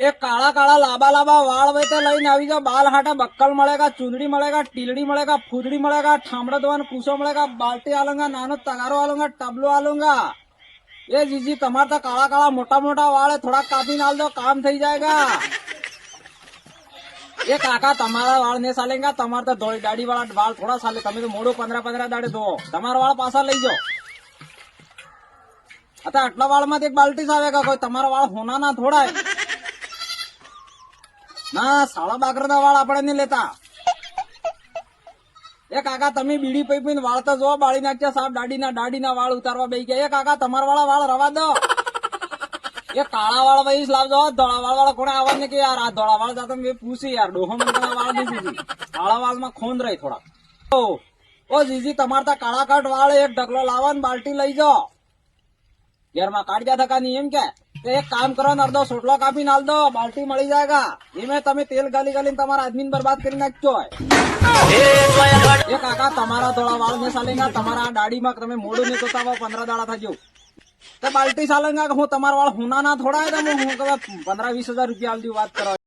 एक काला काला लाबा लाबा वाल वैसे लईन आवी जाओ। बाल हाटा बक्कल मळेगा, चुंदड़ी मळेगा, टीलड़ी मळेगा, फूदड़ी मळेगा, ठामड़ा दोन कूसो मळेगा, बाल्टी आलूंगा, नानो तगारो आलूंगा, टबलो आलूंगा। ये जीजी तुम्हारा तो काला काला मोटा मोटा वाल है, थोड़ा कापी नाल दो, काम थई जाएगा। ये काका तमारा वाल नहीं सालेगा, तमारा तो दो दाढ़ी वाला वाल थोड़ा साले, तमे तो मोड़ो 15-15 दाड़े दो, तमारा वाल पासा लई जाओ। आता आटला वाल में एक बाल्टी आवेगा, कोई तमारा वाल होना ना थोड़ा है ना। साड़ा बाकरा वाल अपने नहीं लेता। ये काका तमे बीड़ी पी पीने वाल तो जो बाड़ी नाख्या साहब, दाढ़ी ना वाल उतारवा बेही गया। ये काका तमारा वाला वाल रवा दो। ये काला वाल वही लाव दो, धोड़ा वाल कोने आवाज नहीं कि यार आ धोड़ा वाल जाता मैं पूछी यार, डोहो मन का वाल नहीं पूछी, काला वाल में खोन रही थोड़ा। ओ जीजी तमारा तो काला कट वाल एक ढकलो लावन बाल्टी लई जाओ। यार में काट गया था का नियम क्या? तो एक काम करो, नर्दो सोटलो कापी नाल दो, बाल्टी मળી जाएगा। इमे तमे तेल गाली गाली तमारा आदमी बर्बाद करी नाखो है। ये काका तमारा थोड़ा वाल नहीं सालेगा, तमारा दाढ़ी में तमे मोड़ू नहीं तो 15 दाड़ा था जो तो बाल्टी सालेगा। हूँ तमारा वाल होना ना थोड़ा है, तो 15-20 हजार रुपया बात करो।